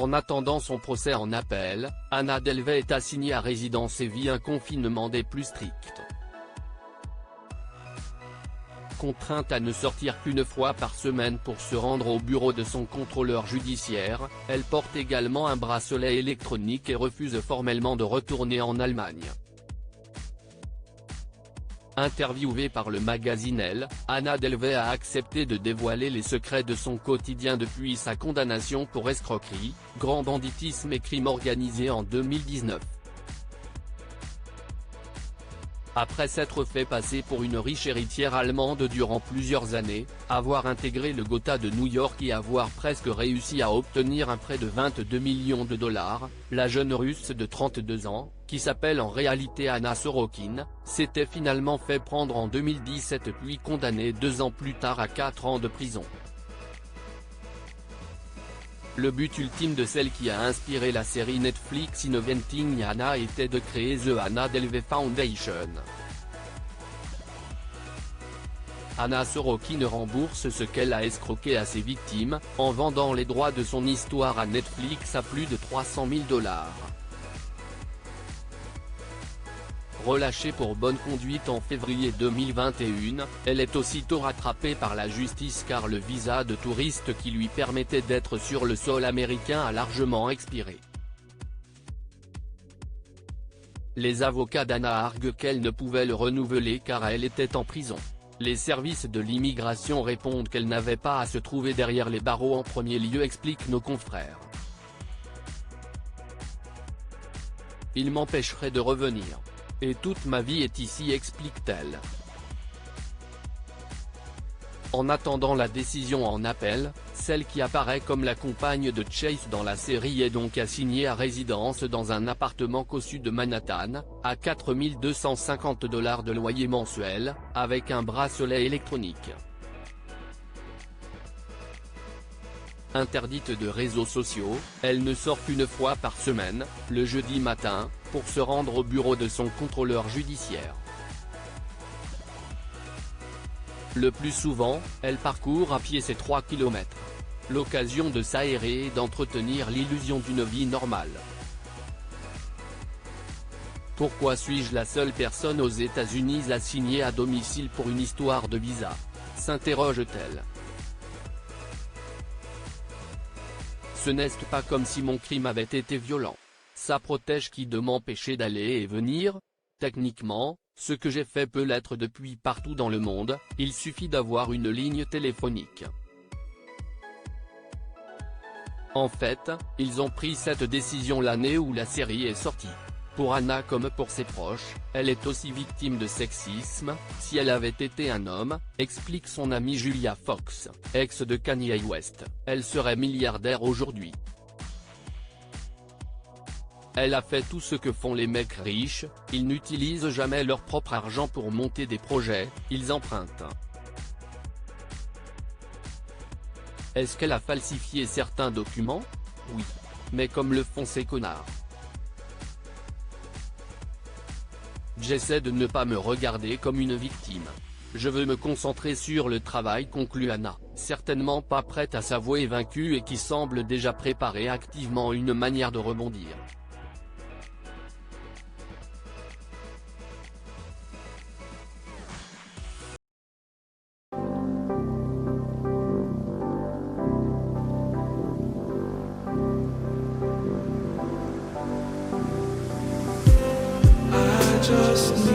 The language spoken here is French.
En attendant son procès en appel, Anna Delvey est assignée à résidence et vit un confinement des plus stricts. Contrainte à ne sortir qu'une fois par semaine pour se rendre au bureau de son contrôleur judiciaire, elle porte également un bracelet électronique et refuse formellement de retourner en Allemagne. Interviewée par le magazine Elle, Anna Delvey a accepté de dévoiler les secrets de son quotidien depuis sa condamnation pour escroquerie, grand banditisme et crime organisé en 2019. Après s'être fait passer pour une riche héritière allemande durant plusieurs années, avoir intégré le Gotha de New York et avoir presque réussi à obtenir un prêt de 22 millions de dollars, la jeune Russe de 32 ans, qui s'appelle en réalité Anna Sorokin, s'était finalement fait prendre en 2017 puis condamnée 2 ans plus tard à 4 ans de prison. Le but ultime de celle qui a inspiré la série Netflix Inventing Anna était de créer The Anna Delvey Foundation. Anna Sorokin rembourse ce qu'elle a escroqué à ses victimes, en vendant les droits de son histoire à Netflix à plus de 300 000 $. Relâchée pour bonne conduite en février 2021, elle est aussitôt rattrapée par la justice car le visa de touriste qui lui permettait d'être sur le sol américain a largement expiré. Les avocats d'Anna arguent qu'elle ne pouvait le renouveler car elle était en prison. Les services de l'immigration répondent qu'elle n'avait pas à se trouver derrière les barreaux en premier lieu, expliquent nos confrères. Il m'empêcherait de revenir. Et toute ma vie est ici, explique-t-elle. En attendant la décision en appel, celle qui apparaît comme la compagne de Chase dans la série est donc assignée à résidence dans un appartement cossu de Manhattan, à 4 250 $ de loyer mensuel, avec un bracelet électronique. Interdite de réseaux sociaux, elle ne sort qu'une fois par semaine, le jeudi matin, pour se rendre au bureau de son contrôleur judiciaire. Le plus souvent, elle parcourt à pied ces 3 km. L'occasion de s'aérer et d'entretenir l'illusion d'une vie normale. Pourquoi suis-je la seule personne aux États-Unis assignée à domicile pour une histoire de visa ? S'interroge-t-elle. Ce n'est pas comme si mon crime avait été violent. Ça protège qui de m'empêcher d'aller et venir ? Techniquement, ce que j'ai fait peut l'être depuis partout dans le monde, il suffit d'avoir une ligne téléphonique. En fait, ils ont pris cette décision l'année où la série est sortie. Pour Anna comme pour ses proches, elle est aussi victime de sexisme. Si elle avait été un homme, explique son amie Julia Fox, ex de Kanye West, elle serait milliardaire aujourd'hui. Elle a fait tout ce que font les mecs riches, ils n'utilisent jamais leur propre argent pour monter des projets, ils empruntent. Est-ce qu'elle a falsifié certains documents? Oui. Mais comme le font ces connards. J'essaie de ne pas me regarder comme une victime. Je veux me concentrer sur le travail, conclut Anna, certainement pas prête à s'avouer vaincue et qui semble déjà préparer activement une manière de rebondir. Just